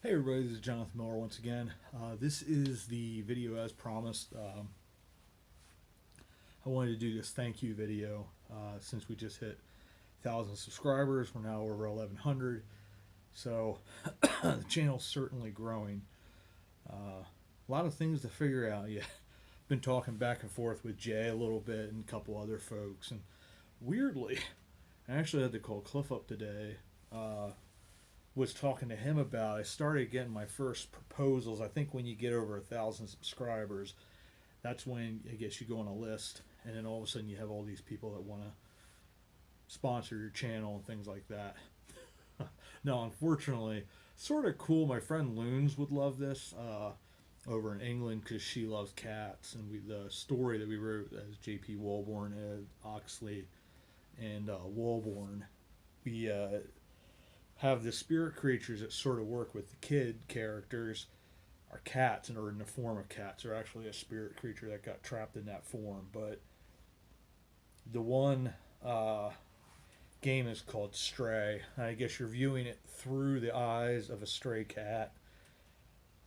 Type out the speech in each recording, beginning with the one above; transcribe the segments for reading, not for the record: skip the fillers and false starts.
Hey everybody, this is Jonathan Miller once again. This is the video as promised. I wanted to do this thank you video since we just hit 1,000 subscribers. We're now over 1,100, so the channel's certainly growing. A lot of things to figure out. Yeah, been talking back and forth with Jay a little bit and a couple other folks, and weirdly, I actually had to call Cliff up today. Was talking to him about, I started getting my first proposals. I think when you get over 1,000 subscribers, that's when I guess you go on a list, and then all of a sudden you have all these people that want to sponsor your channel and things like that. No, unfortunately, sort of cool. My friend Loons would love this over in England because she loves cats, and the story that we wrote as J.P. Walborn, Ed Oxley, and Walborn, we have the spirit creatures that sort of work with the kid characters are cats and are in the form of cats. They're actually a spirit creature that got trapped in that form. But the one game is called Stray. I guess you're viewing it through the eyes of a stray cat.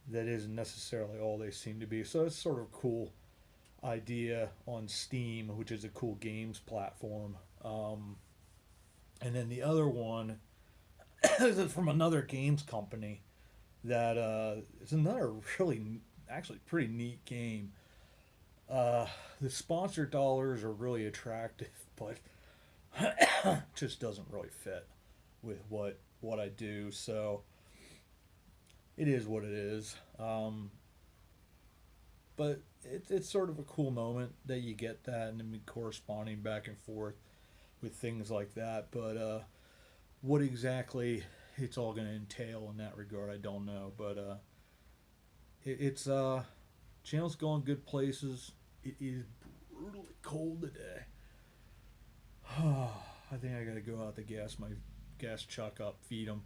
That isn't necessarily all they seem to be. So it's sort of a cool idea on Steam, which is a cool games platform. And then the other one is from another games company that it's another really actually pretty neat game. The sponsor dollars are really attractive, but just doesn't really fit with what I do. So it is what it is. But it's sort of a cool moment that you get that, and then corresponding back and forth with things like that. But what exactly it's all going to entail in that regard, I don't know. But it's channel's going good places. It is brutally cold today. I think I got to go out to gas my gas chuck up, feed him,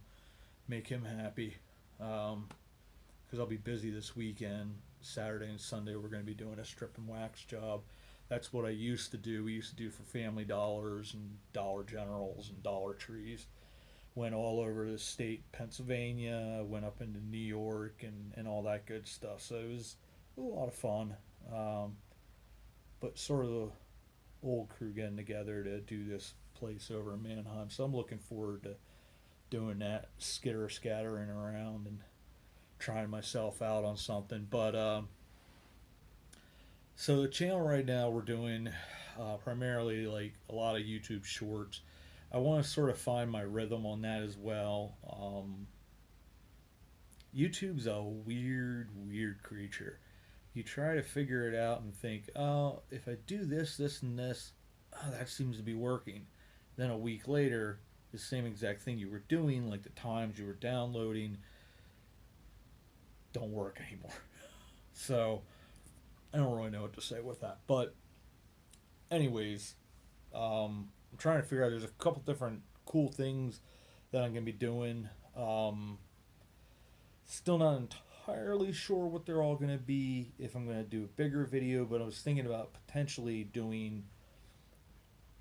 make him happy. Because I'll be busy this weekend. Saturday and Sunday we're going to be doing a strip and wax job. That's what I used to do. We used to do for Family Dollars and Dollar Generals and Dollar Trees. Went all over the state, Pennsylvania, went up into New York and all that good stuff. So it was a lot of fun. But sort of the old crew getting together to do this place over in Manheim. So I'm looking forward to doing that, scattering around and trying myself out on something. But so the channel right now, we're doing primarily like a lot of YouTube shorts. I want to sort of find my rhythm on that as well. YouTube's a weird creature. You try to figure it out and think, oh, if I do this, this, and this, oh, that seems to be working. Then a week later, the same exact thing you were doing, like the times you were downloading, don't work anymore. So I don't really know what to say with that. But anyways, I'm trying to figure out, there's a couple different cool things that I'm going to be doing. Still not entirely sure what they're all going to be, if I'm going to do a bigger video, but I was thinking about potentially doing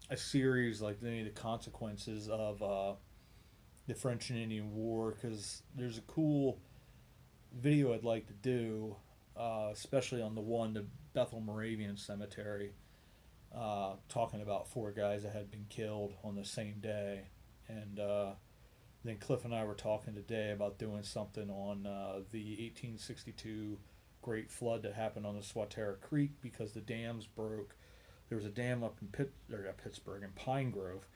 a series like maybe the consequences of the French and Indian War, because there's a cool video I'd like to do, especially on the Bethel Moravian Cemetery, talking about 4 guys that had been killed on the same day. And then Cliff and I were talking today about doing something on the 1862 Great Flood that happened on the Swatara Creek, because the dams broke. There was a dam up in Pittsburgh, in Pine Grove,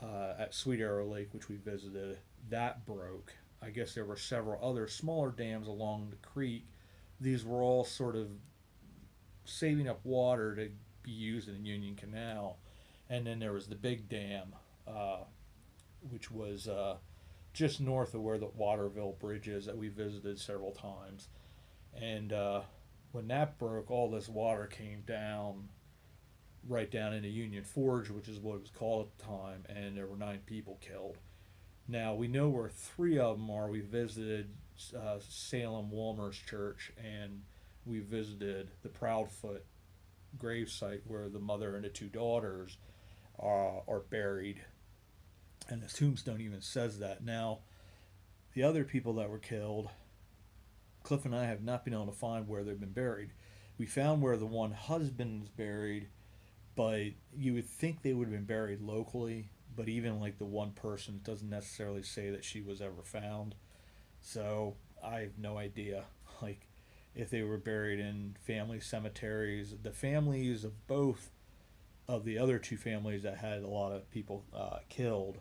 at Sweet Arrow Lake, which we visited. That broke. I guess there were several other smaller dams along the creek. These were all sort of saving up water to be used in the Union Canal. And then there was the big dam, which was just north of where the Waterville Bridge is, that we visited several times. And when that broke, all this water came down, right down into Union Forge, which is what it was called at the time, and there were 9 people killed. Now, we know where 3 of them are. We visited Salem Walmer's Church, and we visited the Proudfoot gravesite where the mother and the 2 daughters are buried. And the tombstone even says that. Now, the other people that were killed, Cliff and I have not been able to find where they've been buried. We found where the one husband's buried, but you would think they would have been buried locally. But even like the one person, it doesn't necessarily say that she was ever found. So I have no idea, like, if they were buried in family cemeteries. The families of both of the other two families that had a lot of people killed,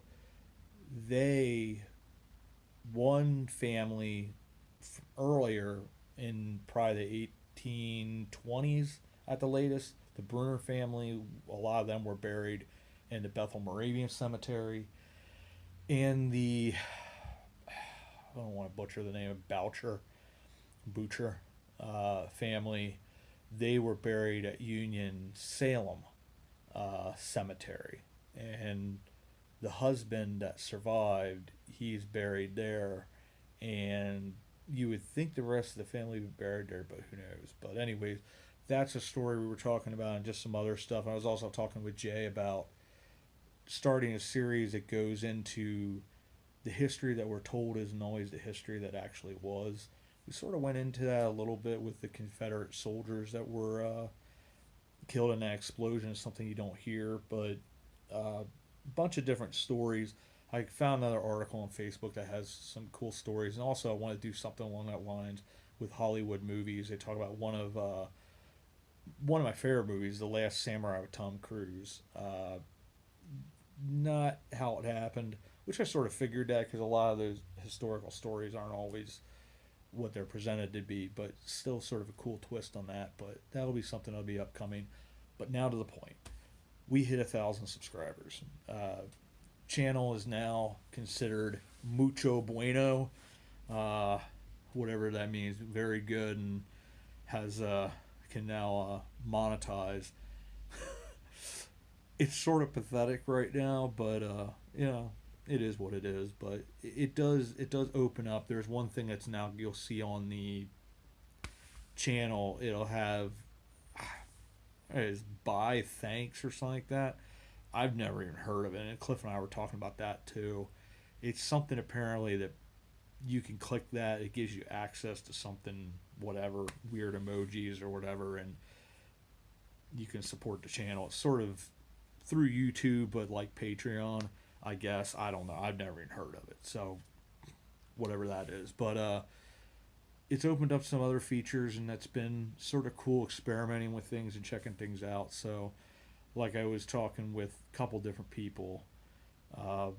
they, one family earlier in probably the 1820s at the latest, the Brunner family, a lot of them were buried in the Bethel Moravian Cemetery. And the, I don't want to butcher the name of Boucher family, they were buried at Union Salem Cemetery. And the husband that survived, he's buried there. And you would think the rest of the family would be buried there, but who knows. But anyways, that's a story we were talking about, and just some other stuff. I was also talking with Jay about starting a series that goes into the history that we're told isn't always the history that actually was. We sort of went into that a little bit with the Confederate soldiers that were killed in that explosion. It's something you don't hear, but a bunch of different stories. I found another article on Facebook that has some cool stories, and also I want to do something along that lines with Hollywood movies. They talk about one of my favorite movies, The Last Samurai with Tom Cruise. Not how it happened, which I sort of figured that because a lot of those historical stories aren't always what they're presented to be, but still sort of a cool twist on that. But that'll be something that'll be upcoming. But now to the point. We hit 1,000 subscribers. Channel is now considered mucho bueno, whatever that means, very good, and has can now monetize. It's sort of pathetic right now, but you know, it is what it is. But it does open up. There's one thing that's now you'll see on the channel. It'll have is buy thanks or something like that. I've never even heard of it, and Cliff and I were talking about that too. It's something apparently that you can click that. It gives you access to something, whatever, weird emojis or whatever, and you can support the channel. It's sort of through YouTube, but like Patreon, I guess. I don't know. I've never even heard of it. So whatever that is. But it's opened up some other features, and that's been sort of cool experimenting with things and checking things out. So like I was talking with a couple different people, I'm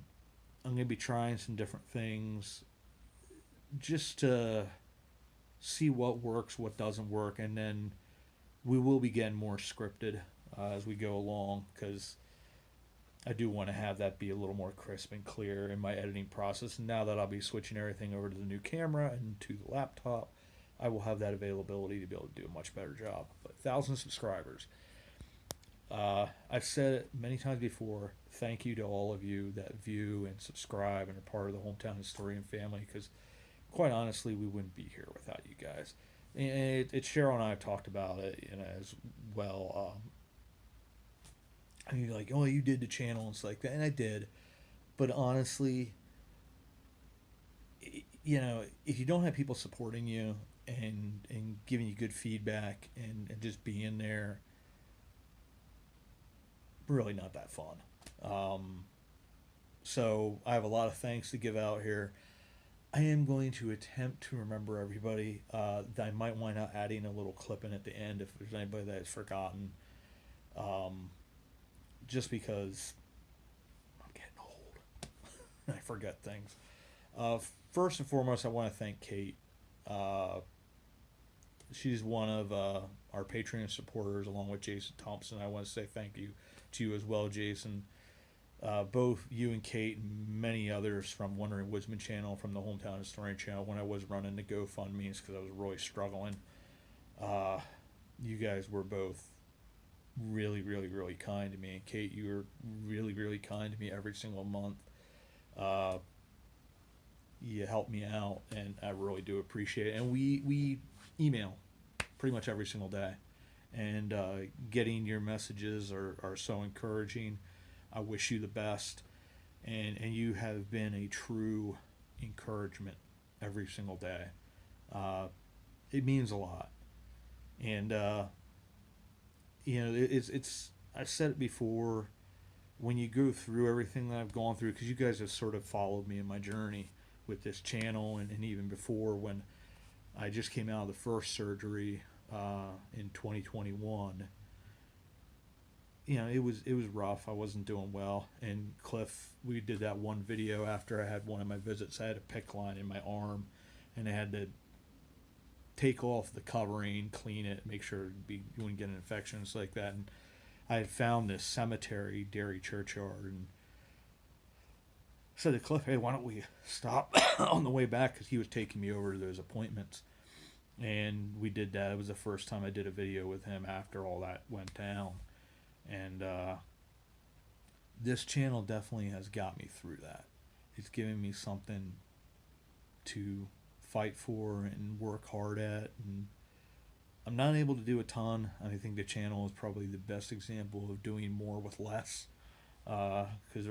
going to be trying some different things just to see what works, what doesn't work, and then we will be getting more scripted as we go along, because I do want to have that be a little more crisp and clear in my editing process. And now that I'll be switching everything over to the new camera and to the laptop, I will have that availability to be able to do a much better job. But 1,000 subscribers. I've said it many times before, thank you to all of you that view and subscribe and are part of the Hometown Historian family, because quite honestly, we wouldn't be here without you guys. And Cheryl and I have talked about it, you know, as well. I mean, like, oh, you did the channel and stuff like that, and I did. But honestly, you know, if you don't have people supporting you and giving you good feedback and just being there, really not that fun. So I have a lot of thanks to give out here. I am going to attempt to remember everybody. I might wind up adding a little clip in at the end if there's anybody that has forgotten. Just because I'm getting old. I forget things. First and foremost, I want to thank Kate. She's one of our Patreon supporters, along with Jason Thompson. I want to say thank you to you as well, Jason. Both you and Kate and many others from Wandering Woodsman channel, from the Hometown Historian channel, when I was running the GoFundMe's because I was really struggling. You guys were both really, really, really kind to me. And Kate, you were really, really kind to me every single month. You helped me out, and I really do appreciate it. And we email pretty much every single day. And getting your messages are so encouraging. I wish you the best. And you have been a true encouragement every single day. it means a lot. And it's I've said it before, when you go through everything that I've gone through, because you guys have sort of followed me in my journey with this channel, and even before, when I just came out of the first surgery in 2021. It was rough. I wasn't doing well. And Cliff, we did that one video after I had one of my visits. I had a PICC line in my arm, and I had to take off the covering, clean it, make sure you wouldn't get infections like that. And I had found this cemetery, Dairy Churchyard, and I said to Cliff, "Hey, why don't we stop on the way back?" Because he was taking me over to those appointments, and we did that. It was the first time I did a video with him after all that went down, and this channel definitely has got me through that. It's given me something to fight for and work hard at, and I'm not able to do a ton. I think the channel is probably the best example of doing more with less, because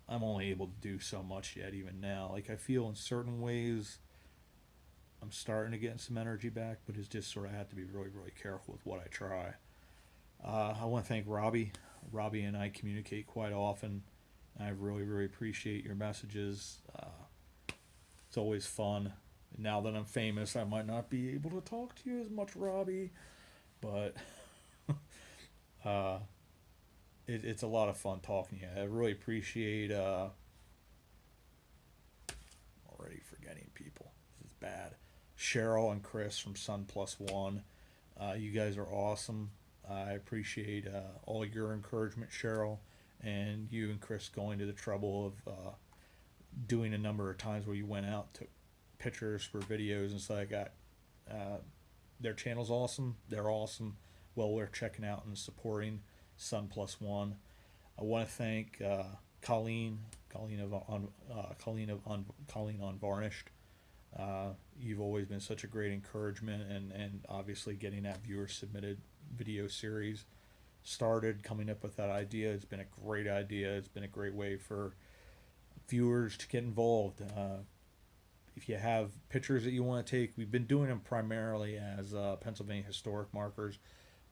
I'm only able to do so much yet, even now. Like, I feel in certain ways I'm starting to get some energy back, but it's just sort of have to be really, really careful with what I try. I want to thank Robbie. Robbie and I communicate quite often. I really, really appreciate your messages. It's always fun. Now that I'm famous, I might not be able to talk to you as much, Robbie, but it's a lot of fun talking to you. I really appreciate, already forgetting people. This is bad. Cheryl and Chris from Sun Plus One. You guys are awesome. I appreciate all your encouragement, Cheryl, and you and Chris going to the trouble of doing a number of times where you went out, took pictures for videos and stuff like that. Their channel's awesome. They're awesome. Well worth checking out and supporting Sun Plus One. I want to thank Colleen Unvarnished. You've always been such a great encouragement, and obviously getting that viewer submitted video series started, coming up with that idea. It's been a great idea. It's been a great way for viewers to get involved. If you have pictures that you want to take, we've been doing them primarily as Pennsylvania historic markers,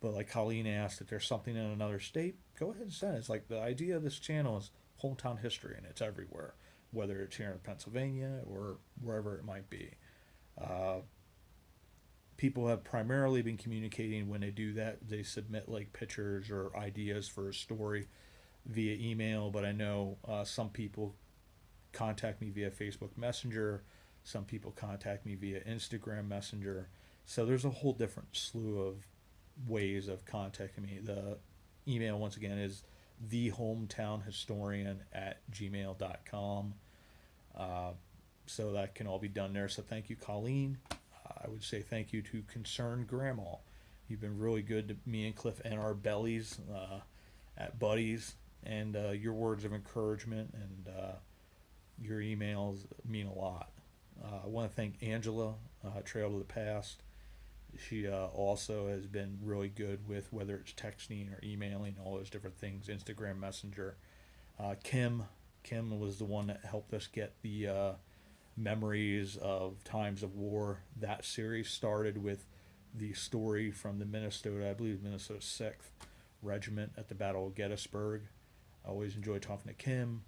but like Colleen asked, if there's something in another state, go ahead and send it. It's like, the idea of this channel is hometown history, and it's everywhere, whether it's here in Pennsylvania or wherever it might be. People have primarily been communicating when they do that. They submit like pictures or ideas for a story via email, but I know some people contact me via Facebook Messenger. Some people contact me via Instagram Messenger. So there's a whole different slew of ways of contacting me. The email, once again, is thehometownhistorian@gmail.com. So that can all be done there. So thank you, Colleen. I would say thank you to Concerned Grandma. You've been really good to me and Cliff and our bellies at Buddies, and your words of encouragement and your emails mean a lot. I want to thank Angela, Trail to the Past. She also has been really good with whether it's texting or emailing, all those different things, Instagram Messenger. Kim was the one that helped us get the Memories of Times of War. That series started with the story from the Minnesota 6th Regiment at the Battle of Gettysburg. I always enjoy talking to Kim.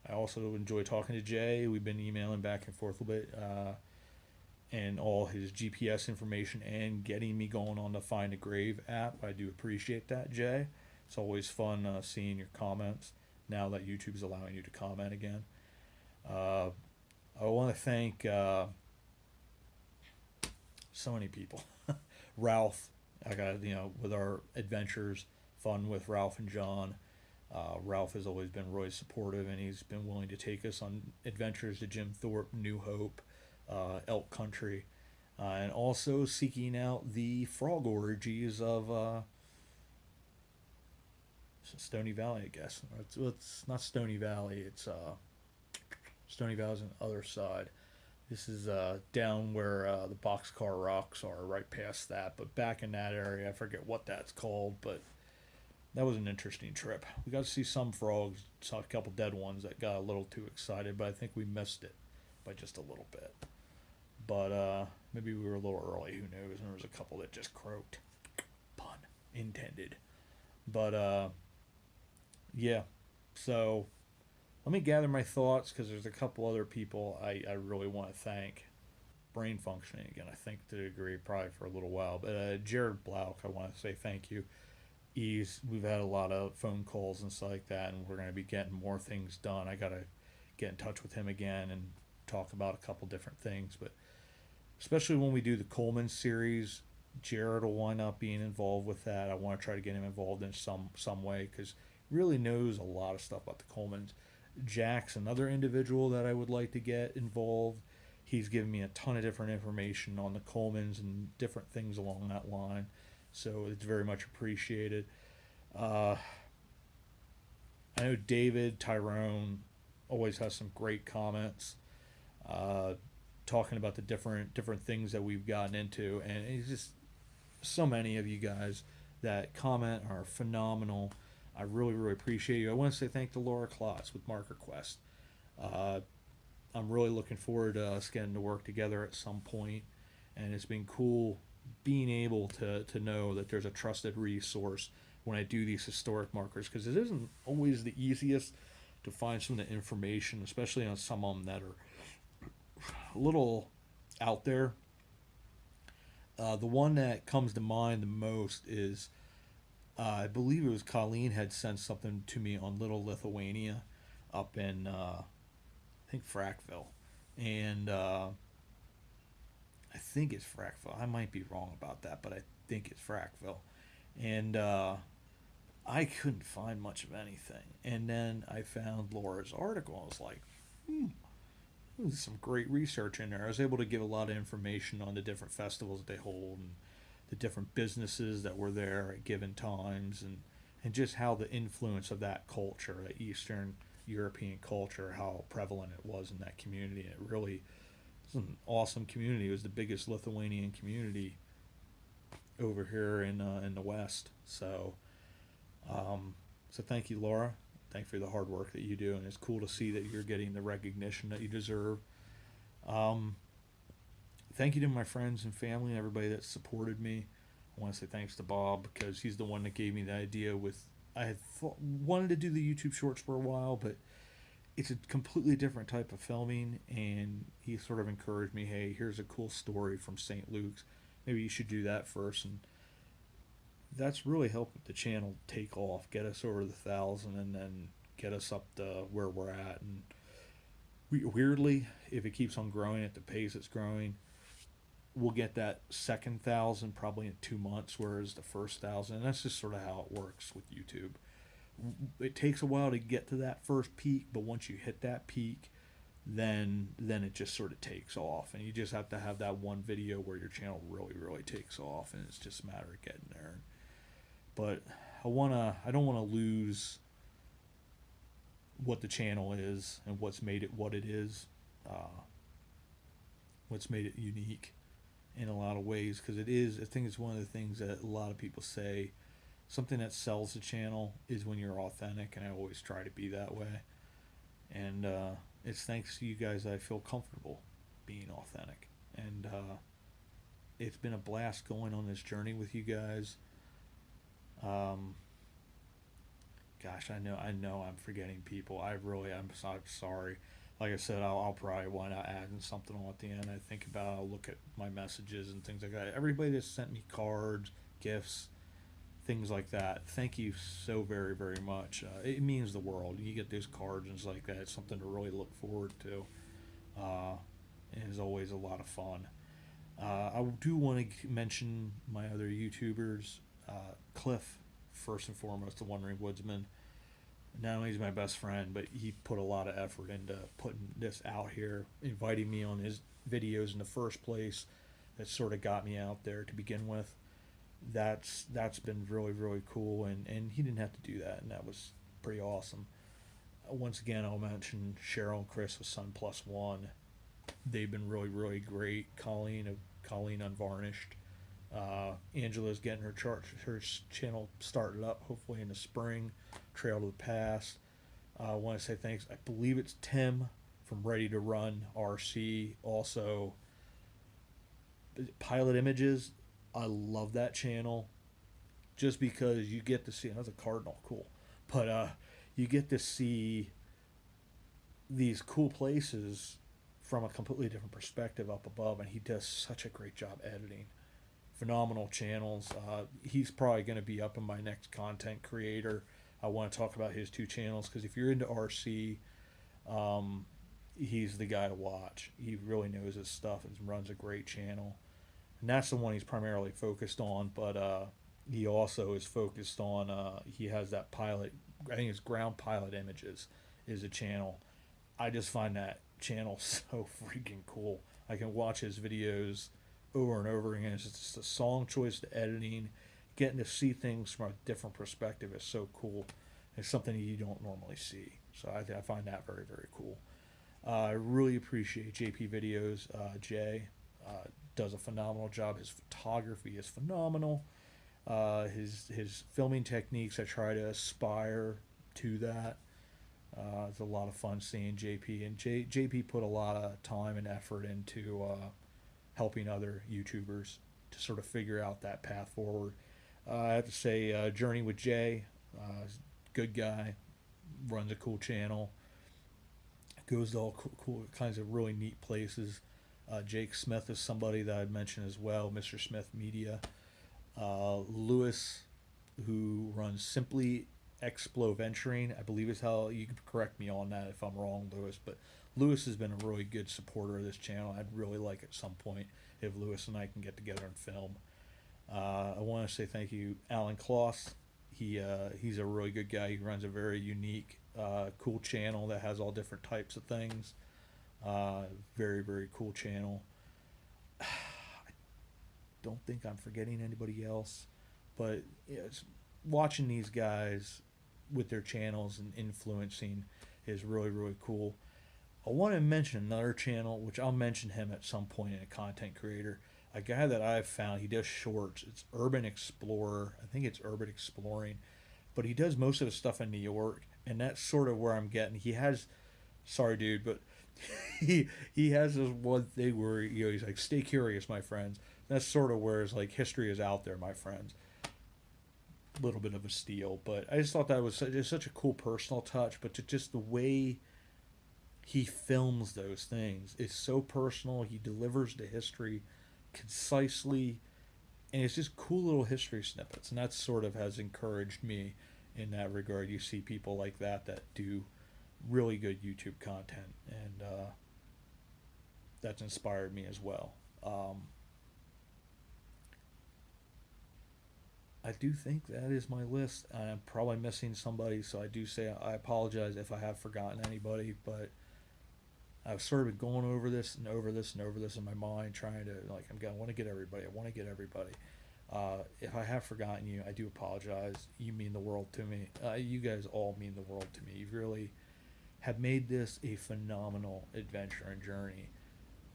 I also enjoy talking to Jay. We've been emailing back and forth a little bit, and all his GPS information, and getting me going on the Find a Grave app. I do appreciate that, Jay. It's always fun seeing your comments now that YouTube's allowing you to comment again. I want to thank so many people. Ralph, I got, with our adventures, fun with Ralph and John. Ralph has always been really supportive, and he's been willing to take us on adventures to Jim Thorpe, New Hope, Elk Country, and also seeking out the frog orgies of Stony Valley, I guess. It's not Stony Valley, it's Stony Valley's on the other side. This is down where the Boxcar Rocks are, right past that, but back in that area. I forget what that's called, but that was an interesting trip. We got to see some frogs, saw a couple dead ones that got a little too excited, but I think we missed it by just a little bit. But Maybe we were a little early, who knows? And there was a couple that just croaked. Pun intended. But yeah. So let me gather my thoughts because there's a couple other people I really want to thank. Brain functioning again, I think to a degree, probably for a little while. But Jared Blouck, I want to say thank you. We've had a lot of phone calls and stuff like that, and we're going to be getting more things done. I got to get in touch with him again and talk about a couple different things. But especially when we do the Coleman series, Jared will wind up being involved with that. I want to try to get him involved in some way because he really knows a lot of stuff about the Colemans. Jack's another individual that I would like to get involved. He's given me a ton of different information on the Colemans and different things along that line, so it's very much appreciated. Uh, I know David Tyrone always has some great comments, uh, talking about the different things that we've gotten into, and it's just so many of you guys that comment are phenomenal. I really, really appreciate you. I want to say thank to Laura Klotz with Marker Quest. Uh, I'm really looking forward to us getting to work together at some point, and it's been cool being able to know that there's a trusted resource when I do these historic markers, because it isn't always the easiest to find some of the information, especially on some of them that are a little out there. The one that comes to mind the most is I believe it was Colleen had sent something to me on Little Lithuania up in I think Frackville, and I think it's Frackville. I might be wrong about that, but I think it's Frackville, and I couldn't find much of anything. And then I found Laura's article. I was like, there's some great research in there. I was able to give a lot of information on the different festivals that they hold and the different businesses that were there at given times, and just how the influence of that culture, that Eastern European culture, how prevalent it was in that community. And it really was an awesome community. It was the biggest Lithuanian community over here in the West. So thank you, Laura. Thank you for the hard work that you do, and it's cool to see that you're getting the recognition that you deserve. Um, Thank you to my friends and family and everybody that supported me. I want to say thanks to Bob because he's the one that gave me the idea with I had wanted to do the YouTube shorts for a while, but it's a completely different type of filming, and he sort of encouraged me, hey, here's a cool story from St. Luke's. Maybe you should do that first, and that's really helped the channel take off, get us over the 1,000, and then get us up to where we're at. And weirdly, if it keeps on growing at the pace it's growing, we'll get that second 1,000 probably in 2 months, whereas the first 1,000, and that's just sort of how it works with YouTube. It takes a while to get to that first peak, but once you hit that peak, then it just sort of takes off, and you just have to have that one video where your channel really takes off, and it's just a matter of getting there. But I don't want to lose what the channel is and what's made it what it is, what's made it unique in a lot of ways, because it is, I think it's one of the things that a lot of people say, something that sells the channel is when you're authentic, and I always try to be that way. And it's thanks to you guys that I feel comfortable being authentic. And it's been a blast going on this journey with you guys. Gosh, I know I'm forgetting people. I'm sorry. Like I said, I'll probably wind up adding something on at the end. I think about, I'll look at my messages and things like that. Everybody that sent me cards, gifts, things like that, thank you so very much. It means the world. You get those cards and stuff like that. It's something to really look forward to. And it's always a lot of fun. I do want to mention my other YouTubers. Cliff, first and foremost, the Wandering Woodsman. Not only is he my best friend, but he put a lot of effort into putting this out here, inviting me on his videos in the first place. That sort of got me out there to begin with. That's been really cool, and he didn't have to do that, and that was pretty awesome. Once again, I'll mention Cheryl and Chris with Sun Plus One. They've been really great. Colleen Unvarnished. Angela's getting her channel started up hopefully in the spring. Trail to the Past. I want to say thanks. I believe it's Tim from Ready to Run RC. Also, Pilot Images, I love that channel just because you get to see, that's a cardinal, cool, but you get to see these cool places from a completely different perspective up above, and he does such a great job editing. Phenomenal channels. He's probably going to be up in my next content creator. I want to talk about his two channels because if you're into RC, he's the guy to watch. He really knows his stuff and runs a great channel, and that's the one he's primarily focused on. But he also is focused on. He has that pilot. I think it's Ground Pilot Images is a channel. I just find that channel so freaking cool. I can watch his videos over and over again. It's just the song choice, the editing, getting to see things from a different perspective is so cool. It's something you don't normally see. So I find that very, very cool. I really appreciate JP Videos. Jay does a phenomenal job. His photography is phenomenal. His filming techniques, I try to aspire to that. It's a lot of fun seeing JP, and JP put a lot of time and effort into helping other YouTubers to sort of figure out that path forward. I have to say, Journey with Jay, good guy, runs a cool channel, goes to all cool kinds of really neat places. Jake Smith is somebody that I'd mentioned as well, Mr. Smith Media. Lewis, who runs Simply Explo Venturing, I believe is how, you can correct me on that if I'm wrong, Lewis, but Lewis has been a really good supporter of this channel. I'd really like at some point if Lewis and I can get together and film. I want to say thank you, Alan Kloss. He's a really good guy. He runs a very unique, cool channel that has all different types of things. Very, very cool channel. I don't think I'm forgetting anybody else, but watching these guys with their channels and influencing is really, really cool. I want to mention another channel, which I'll mention him at some point in a content creator. A guy that I've found, he does shorts. It's Urban Explorer. I think it's Urban Exploring. But he does most of the stuff in New York, and that's sort of where I'm getting. He has, sorry dude, but he has this one thing where he's like, stay curious, my friends. That's sort of where it's like, history is out there, my friends. Little bit of a steal, but I just thought that was such a cool personal touch. But just the way he films those things is so personal. He delivers the history concisely, and it's just cool little history snippets, and that sort of has encouraged me in that regard. You see people like that do really good YouTube content, and that's inspired me as well. I do think that is my list, and I'm probably missing somebody, so I do say I apologize if I have forgotten anybody, but I've sort of been going over this and over this and over this in my mind, trying to, like, I want to get everybody. I want to get everybody. If I have forgotten you, I do apologize. You mean the world to me. You guys all mean the world to me. You really have made this a phenomenal adventure and journey.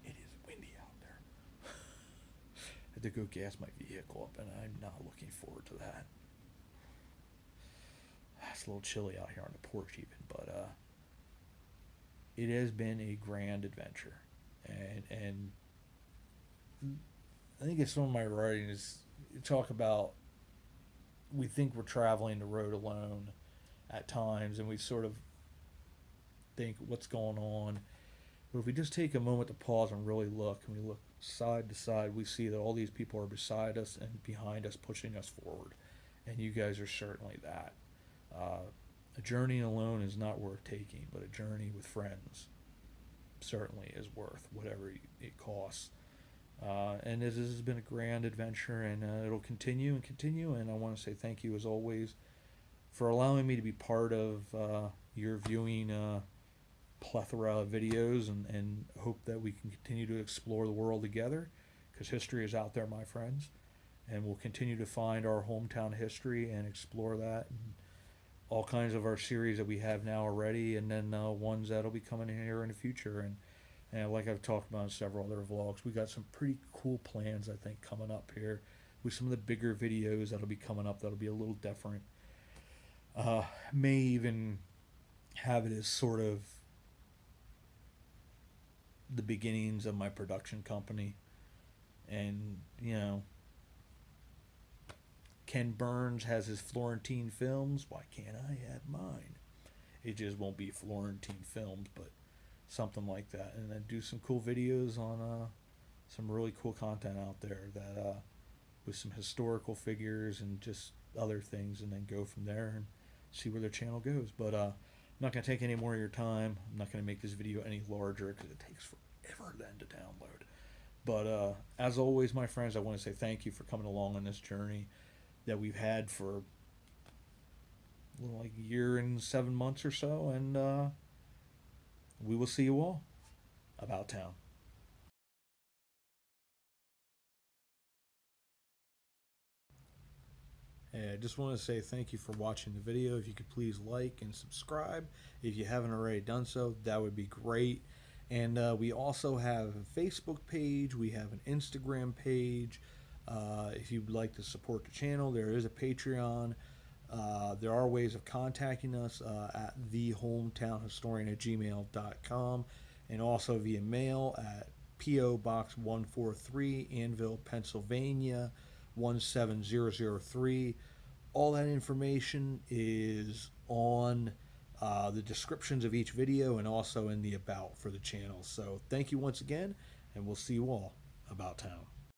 It is windy out there. I had to go gas my vehicle up, and I'm not looking forward to that. It's a little chilly out here on the porch even, but it has been a grand adventure, and I think it's some of my writings talk about, we think we're traveling the road alone at times, and we sort of think what's going on. But if we just take a moment to pause and really look, and we look side to side, we see that all these people are beside us and behind us, pushing us forward, and you guys are certainly that. A journey alone is not worth taking, but a journey with friends certainly is worth whatever it costs. And this has been a grand adventure, and it'll continue and continue. And I want to say thank you, as always, for allowing me to be part of your viewing plethora of videos, and hope that we can continue to explore the world together, because history is out there, my friends, and we'll continue to find our hometown history and explore that, and all kinds of our series that we have now already, and then ones that'll be coming in here in the future. And like I've talked about in several other vlogs, we got some pretty cool plans, I think, coming up here with some of the bigger videos that'll be coming up that'll be a little different. May even have it as sort of the beginnings of my production company. And, you know, Ken Burns has his Florentine films. Why can't I have mine? It just won't be Florentine films, but something like that. And then do some cool videos on some really cool content out there that with some historical figures and just other things, and then go from there and see where their channel goes. But I'm not going to take any more of your time. I'm not going to make this video any larger because it takes forever then to download. But as always, my friends, I want to say thank you for coming along on this journey that we've had for like a year and 7 months or so. And we will see you all about town. Hey, I just want to say thank you for watching the video. If you could please like and subscribe if you haven't already done so, that would be great. And we also have a Facebook page. We have an Instagram page. If you'd like to support the channel, there is a Patreon. There are ways of contacting us at thehometownhistorian@gmail.com, and also via mail at P.O. Box 143, Annville, Pennsylvania 17003. All that information is on the descriptions of each video and also in the about for the channel. So thank you once again, and we'll see you all about town.